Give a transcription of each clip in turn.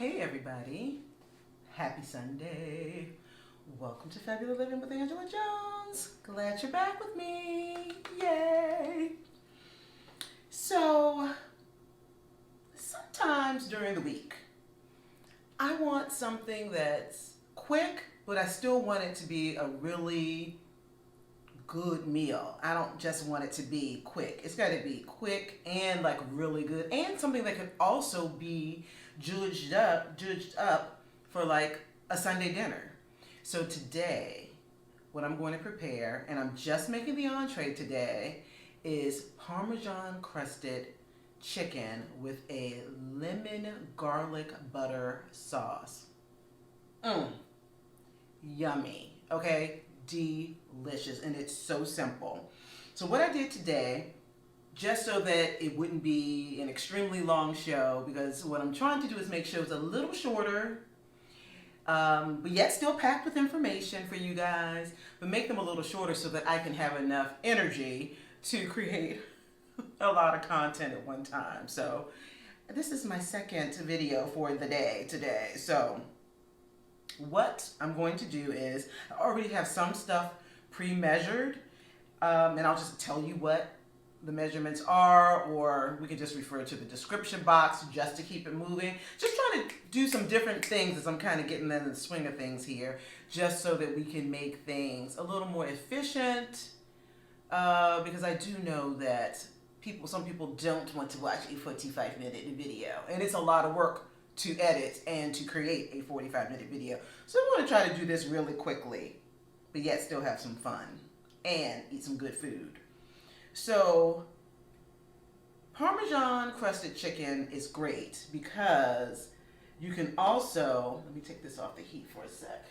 Hey everybody, happy Sunday. Welcome to Fabulous Living with Angela Jones. Glad you're back with me. Yay. So, sometimes during the week, I want something that's quick, but I still want it to be a really good meal. I don't just want it to be quick. It's got to be quick and like really good, and something that could also be judged up for like a Sunday dinner. So today, what I'm going to prepare, and I'm just making the entree today, is Parmesan Crusted chicken with a lemon garlic butter sauce. Yummy. Okay? Delicious. And it's so simple. So what I did today, just so that it wouldn't be an extremely long show, because what I'm trying to do is make shows a little shorter, but yet still packed with information for you guys, but make them a little shorter so that I can have enough energy to create a lot of content at one time. So this is my second video for the day today. So what I'm going to do is, I already have some stuff pre-measured, and I'll just tell you what the measurements are, or we can just refer to the description box just to keep it moving. Just trying to do some different things as I'm kind of getting in the swing of things here, just so that we can make things a little more efficient, because I do know that some people don't want to watch a 45-minute video, and it's a lot of work to edit and to create a 45-minute video. So I'm going to try to do this really quickly, but yet still have some fun and eat some good food. So Parmesan crusted chicken is great because you can also, let me take this off the heat for a sec.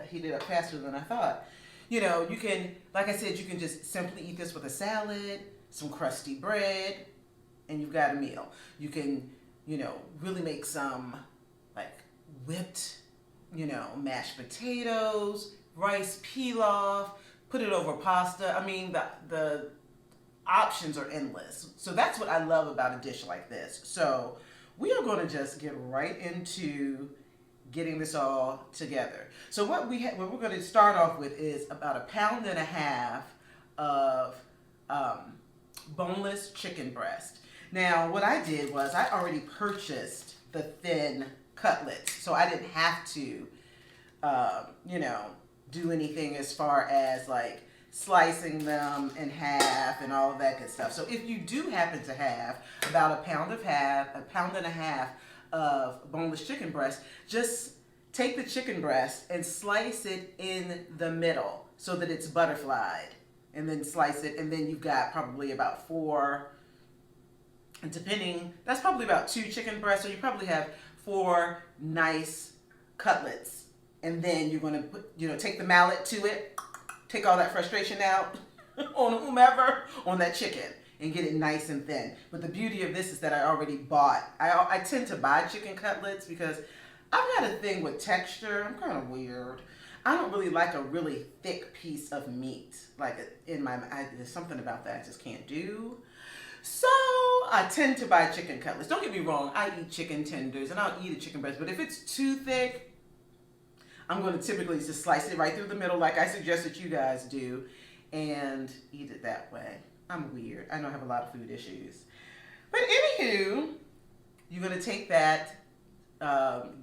I heated up faster than I thought. You know, you can, like I said, you can just simply eat this with a salad, some crusty bread, and you've got a meal. You can, really make some like whipped, mashed potatoes, rice pilaf, put it over pasta. I mean, the options are endless. So that's what I love about a dish like this. So we are going to just get right into getting this all together. So what we're going to start off with is about 1.5 pounds of boneless chicken breast. Now, what I did was I already purchased the thin cutlets, so I didn't have to, do anything as far as like slicing them in half and all of that good stuff. So if you do happen to have about 1.5 pounds of boneless chicken breast, just take the chicken breast and slice it in the middle so that it's butterflied, and then slice it, and then you've got probably about 4, and that's probably about 2 chicken breasts, so you probably have 4 nice cutlets. And then you're going to put, take the mallet to it, take all that frustration out on whomever, on that chicken, and get it nice and thin. But the beauty of this is that I already bought, I tend to buy chicken cutlets because I've got a thing with texture. I'm kind of weird. I don't really like a really thick piece of meat. Like there's something about that I just can't do. So I tend to buy chicken cutlets. Don't get me wrong, I eat chicken tenders and I'll eat a chicken breast, but if it's too thick, I'm going to typically just slice it right through the middle like I suggest that you guys do and eat it that way. I'm weird. I know I have a lot of food issues. But anywho, you're going to take that,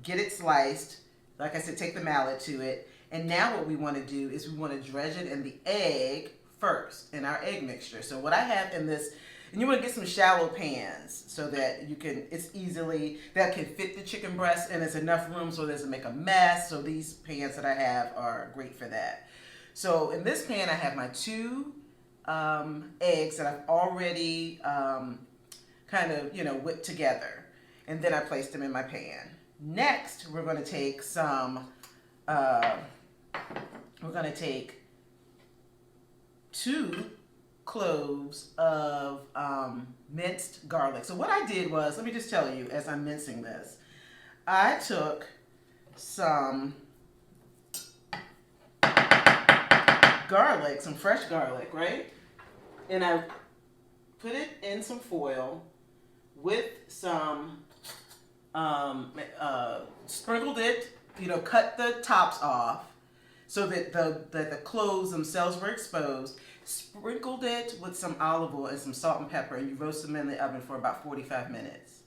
get it sliced. Like I said, take the mallet to it. And now what we want to do is we want to dredge it in the egg first, in our egg mixture. So what I have in this, and you want to get some shallow pans so that that can fit the chicken breast, and there's enough room so it doesn't make a mess. So these pans that I have are great for that. So in this pan, I have my 2 eggs that I've already kind of, whipped together. And then I placed them in my pan. Next, we're going to take some, 2 cloves of minced garlic. So what I did was, let me just tell you as I'm mincing this, I took some garlic, some fresh garlic, right? And I put it in some foil with some sprinkled it, you know, cut the tops off so that the cloves themselves were exposed, sprinkled it with some olive oil and some salt and pepper, and you roast them in the oven for about 45 minutes.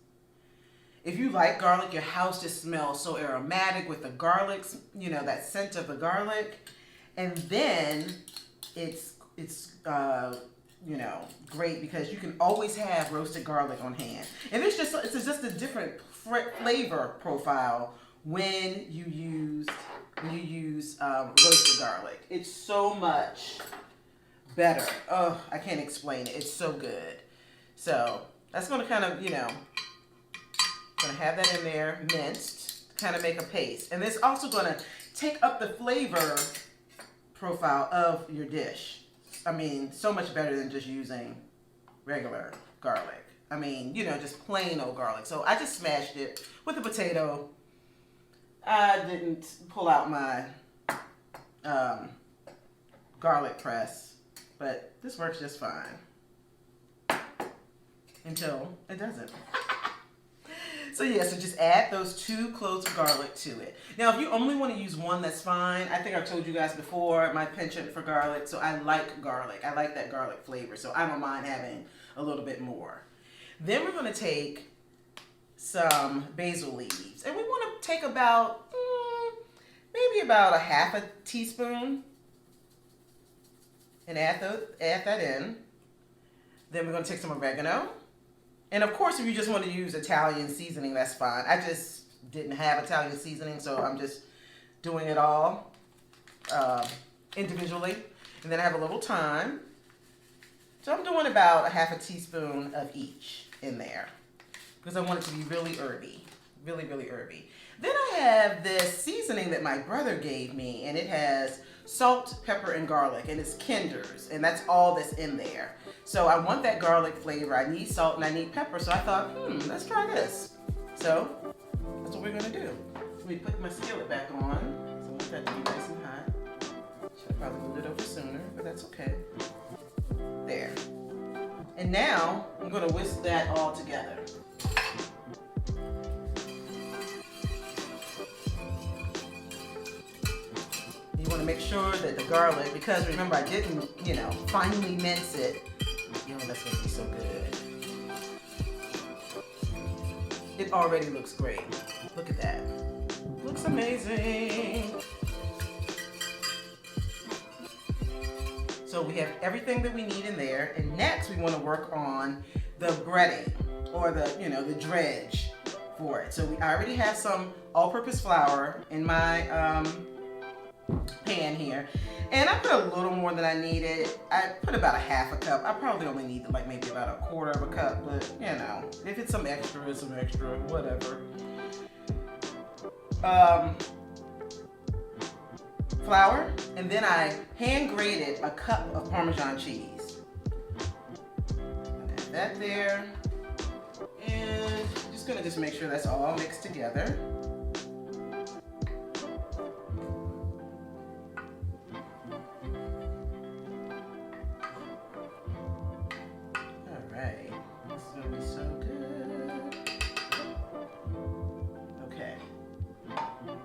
If you like garlic, your house just smells so aromatic with the garlic, you know, that scent of the garlic. And then it's you know, great because you can always have roasted garlic on hand. And it's just a different flavor profile when you use roasted garlic. It's so much better. Oh, I can't explain it. It's so good. So that's going to kind of, you know, going to have that in there minced, kind of make a paste. And it's also going to take up the flavor profile of your dish. I mean, so much better than just using regular garlic. I mean, you know, just plain old garlic. So I just smashed it with a potato. I didn't pull out my garlic press, but this works just fine until it doesn't. So yeah, so just add those 2 cloves of garlic to it. Now, if you only want to use one, that's fine. I think I've told you guys before my penchant for garlic. So I like garlic. I like that garlic flavor. So I don't mind having a little bit more. Then we're going to take some basil leaves. And we want to take about, maybe about a half a teaspoon. And add that in. Then we're going to take some oregano. And of course, if you just want to use Italian seasoning, that's fine. I just didn't have Italian seasoning, so I'm just doing it all individually. And then I have a little thyme. So I'm doing about a half a teaspoon of each in there because I want it to be really herby, really, really herby. Then I have this seasoning that my brother gave me, and it has salt, pepper, and garlic, and it's Kinder's, and that's all that's in there. So I want that garlic flavor. I need salt and I need pepper, so I thought, let's try this. So that's what we're gonna do. Let me put my skillet back on. So I want that to be nice and hot. Should have probably moved it over sooner, but that's okay. There. And now I'm gonna whisk that all together. You want to make sure that the garlic, because remember I didn't, you know, finely mince it. You know, that's going to be so good. It already looks great. Look at that. Looks amazing. So we have everything that we need in there. And next we want to work on the breading or the, you know, the dredge for it. So I already have some all-purpose flour in my pan here, and I put a little more than I needed. I put about a half a cup. I probably only need like maybe about a quarter of a cup, but you know, if it's some extra, whatever. Flour, and then I hand grated a cup of Parmesan cheese. Add that there, and just gonna make sure that's all mixed together.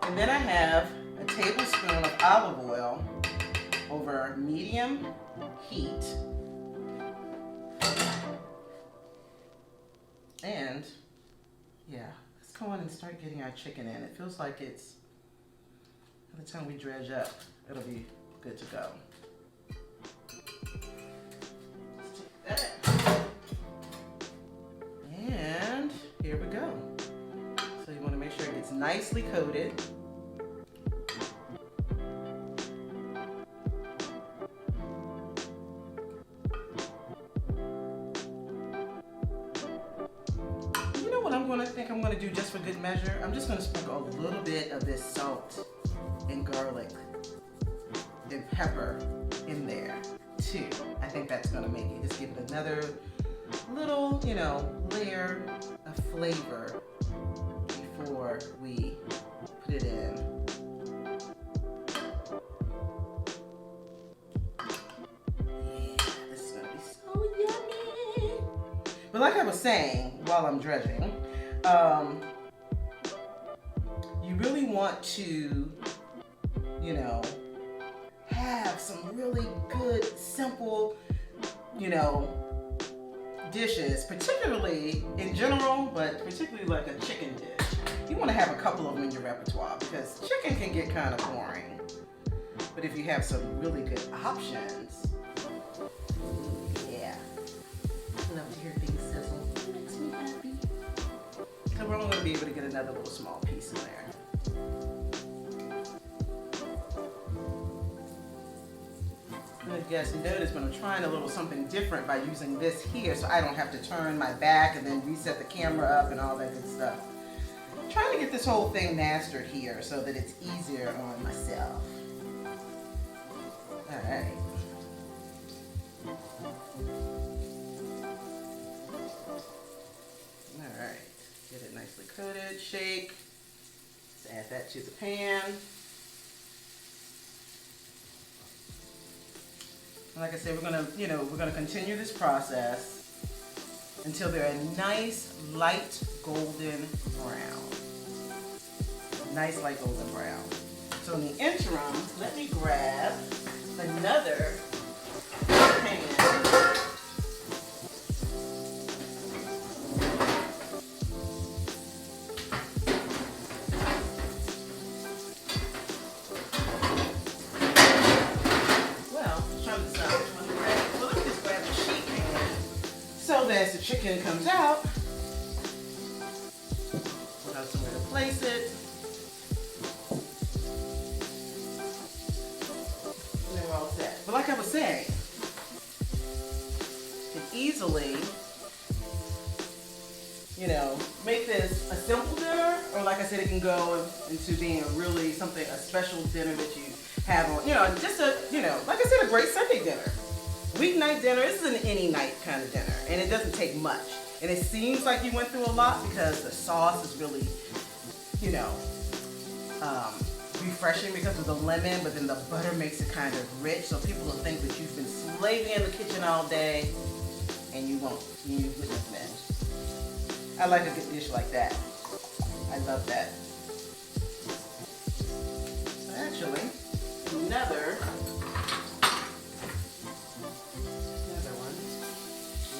And then I have a tablespoon of olive oil over medium heat. And yeah, let's go on and start getting our chicken in. It feels like it's, by the time we dredge up, it'll be good to go. Let's take that. And here we go. So you want to make sure it gets nicely coated. You know what I'm going to do just for good measure? I'm just going to sprinkle a little bit of this salt and garlic and pepper in there too. I think that's going to make it, just give it another little, you know, layer of flavor before we put it in. Yeah, this is gonna be so yummy. But like I was saying while I'm dredging, want to, you know, have some really good, simple, you know, dishes, particularly in general, but particularly like a chicken dish. You want to have a couple of them in your repertoire because chicken can get kind of boring. But if you have some really good options, yeah. I love to hear things sizzle. It makes me happy. So we're only going to be able to get another little small piece in there. You guys notice, but I'm trying a little something different by using this here so I don't have to turn my back and then reset the camera up and all that good stuff. I'm trying to get this whole thing mastered here so that it's easier on myself. Alright. Alright. Get it nicely coated, shake. Let's add that to the pan. Like I said, we're gonna continue this process until they're a nice light golden brown. Nice light golden brown. So in the interim, let me grab another pan. As the chicken comes out, we'll have somewhere to place it. And then we're all set. But like I was saying, you can easily, you know, make this a simple dinner, or like I said, it can go into being a really something, a special dinner that you have on, you know, just a, you know, like I said, a great Sunday dinner. Weeknight dinner, this is an any night kind of dinner, and it doesn't take much. And it seems like you went through a lot because the sauce is really, you know, refreshing because of the lemon, but then the butter makes it kind of rich, so people will think that you've been slaving in the kitchen all day, and you won't. You wouldn't have been. I like a good dish like that. I love that. Actually, another one.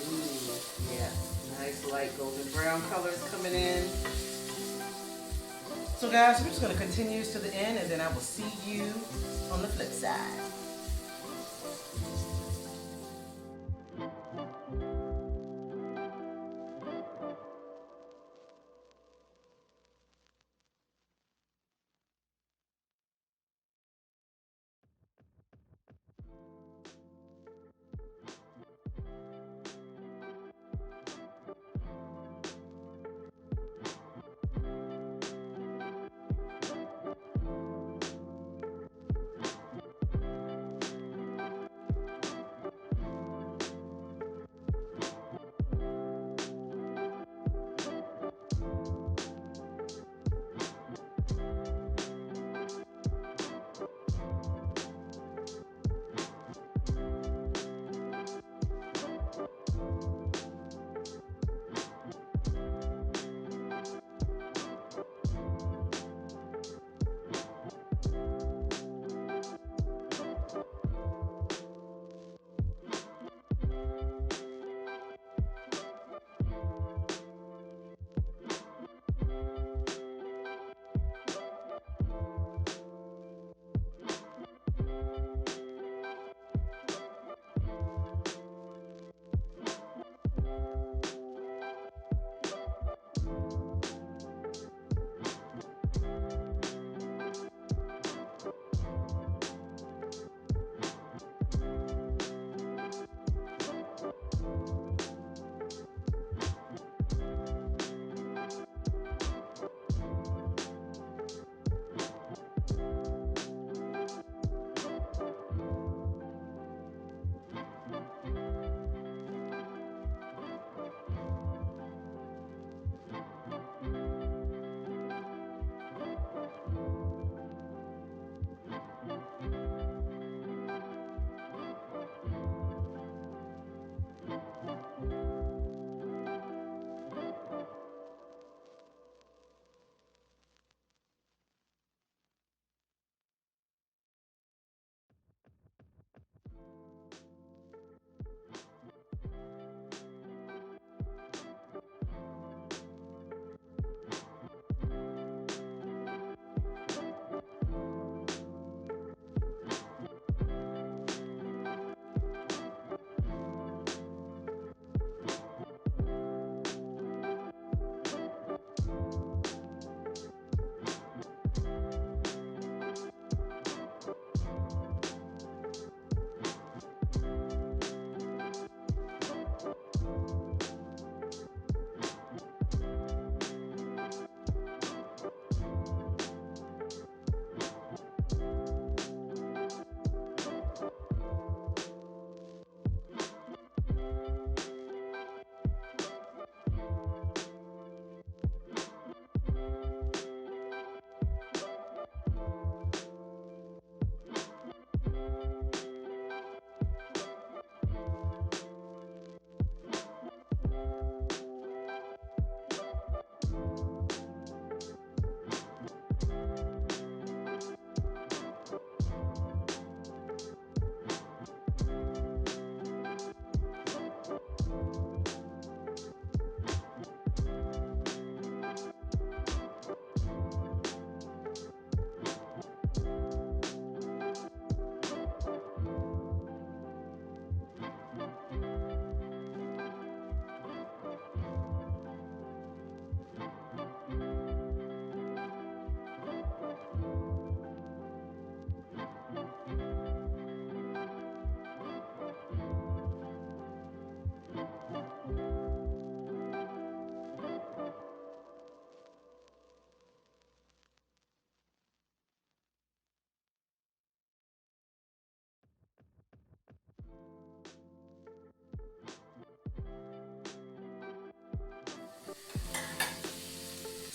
Ooh, yeah, nice light golden brown colors coming in. So guys, we're just going to continue to the end, and then I will see you on the flip side.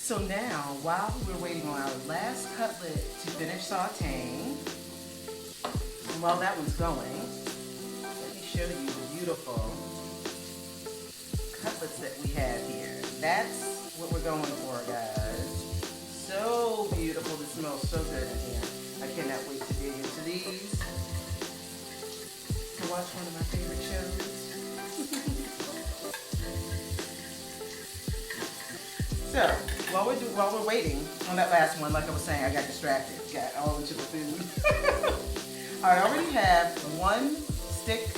So now, while we're waiting on our last cutlet to finish sauteing, and while that one's going, let me show you the beautiful cutlets that we have here. That's what we're going for, guys. So beautiful. This smells so good in here. I cannot wait to dig into these and watch one of my favorite shows. So, while we're waiting on that last one, like I was saying, I got distracted. Got all into the food. I already have 1 stick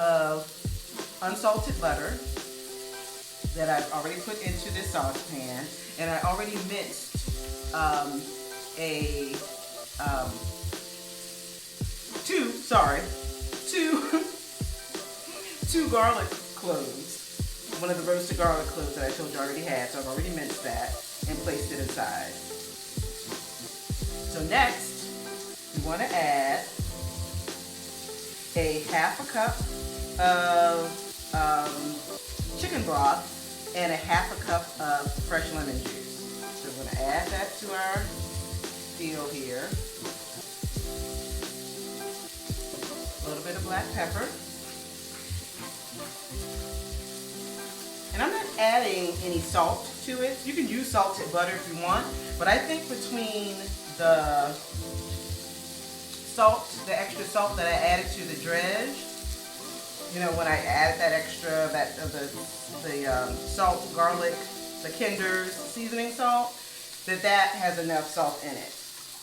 of unsalted butter that I've already put into this saucepan, and I already minced two garlic cloves. One of the roasted garlic cloves that I told you I already had, so I've already minced that and placed it inside. So next, you want to add a 1/2 cup of chicken broth and a 1/2 cup of fresh lemon juice. So we're going to add that to our deal here. A little bit of black pepper. And I'm not adding any salt to it. You can use salted butter if you want, but I think between the salt, the extra salt that I added to the dredge, you know, when I added that extra, the salt, garlic, the Kinder's seasoning salt, that has enough salt in it.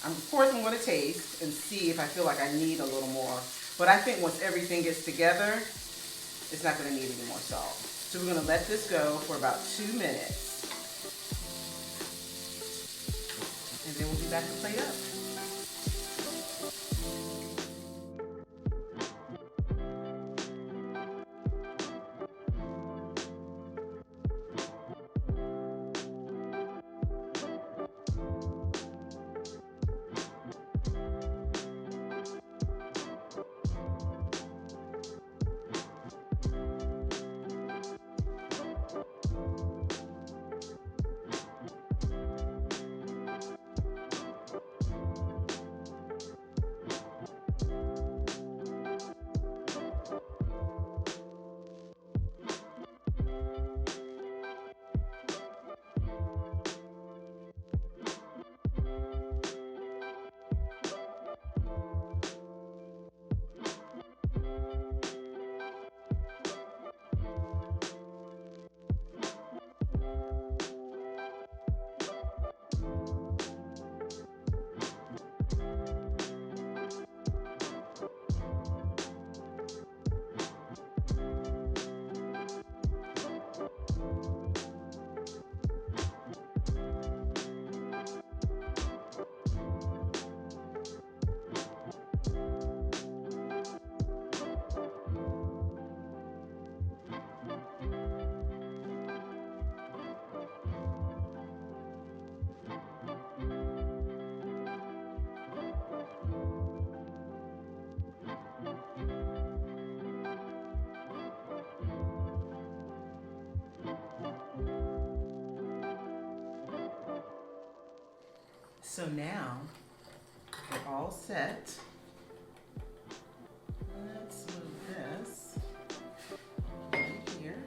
Of course, I'm going to taste and see if I feel like I need a little more. But I think once everything gets together, it's not going to need any more salt. So we're going to let this go for about 2 minutes. And then we'll be back to plate up. So now we're all set. Let's move this right here.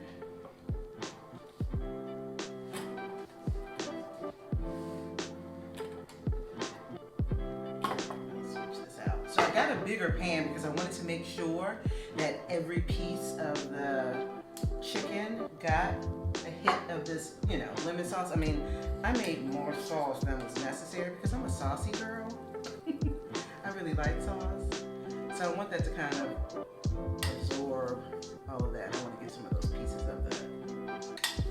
Switch this out. So I got a bigger pan because I wanted to make sure that every piece of the chicken got a hit of this, you know, lemon sauce. I mean, I made more sauce than was necessary because I'm a saucy girl. I really like sauce. So I want that to kind of absorb all of that. I want to get some of those pieces of the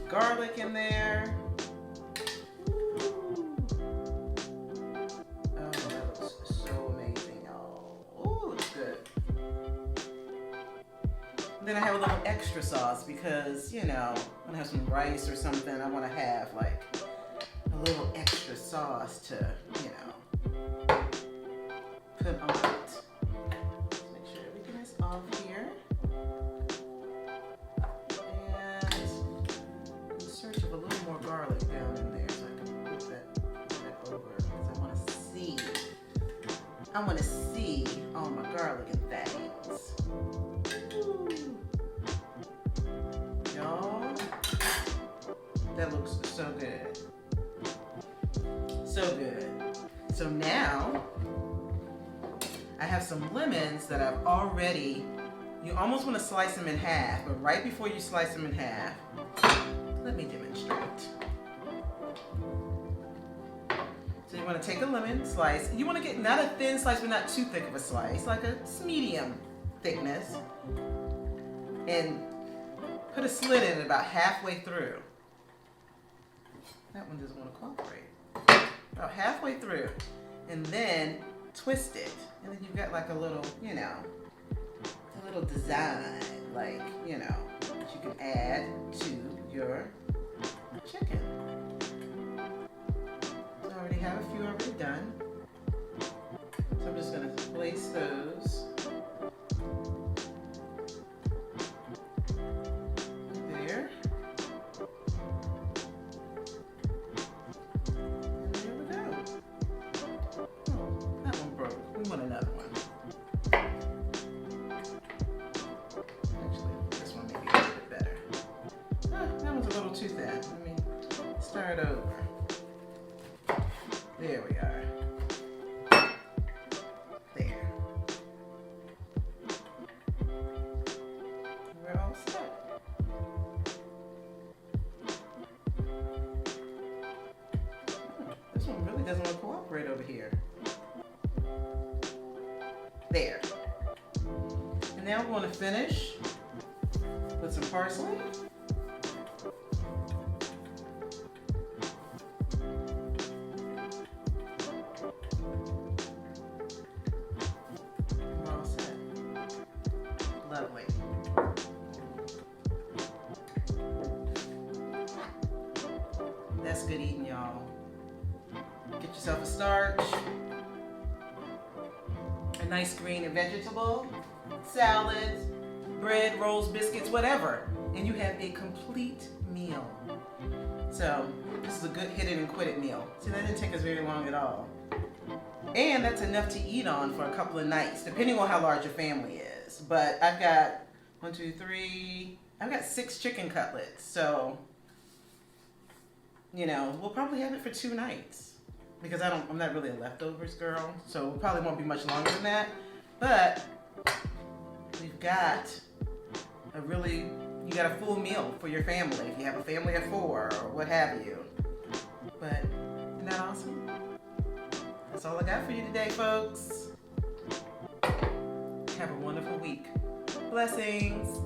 garlic in there. Ooh. Oh, that looks so amazing, y'all. Ooh, looks good. Then I have a little extra sauce because, you know, when I have some rice or something, I want to have like a little extra sauce to, you know, put on it. Let's make sure everything is off here. And in search of a little more garlic down in there so I can put I want to see all my garlic and things. Ooh. Y'all, that looks so good. So good. So now, I have some lemons that I've already, you almost want to slice them in half, but right before you slice them in half, let me demonstrate. So you want to take a lemon slice. You want to get not a thin slice, but not too thick of a slice, like a medium thickness. And put a slit in it about halfway through. That one doesn't want to cooperate. About halfway through. And then twist it. And then you've got like a little, you know, a little design, like, you know, that you can add to your chicken. So I already have a few already done. So I'm just going to place those there. And there we go. Oh, that one broke. We want another one. Actually, this one may be a little bit better. Ah, that one's a little too thin. Let me start over. There we are. There. We're all set. This one really doesn't want to cooperate over here. There. And now we're going to finish with some parsley. We're all set. Lovely. That's good eating, y'all. Get yourself a starch, a nice green and vegetable, salads, bread, rolls, biscuits, whatever, and you have a complete meal. So this is a good hit it and quit it meal. See, that didn't take us very long at all. And that's enough to eat on for a couple of nights, depending on how large your family is. But I've got 1, 2, 3, I've got 6 chicken cutlets. So, you know, we'll probably have it for 2 nights. Because I'm not really a leftovers girl. So it probably won't be much longer than that. But we've got you got a full meal for your family. If you have a family of 4 or what have you. But isn't that awesome? That's all I got for you today, folks. Have a wonderful week. Blessings.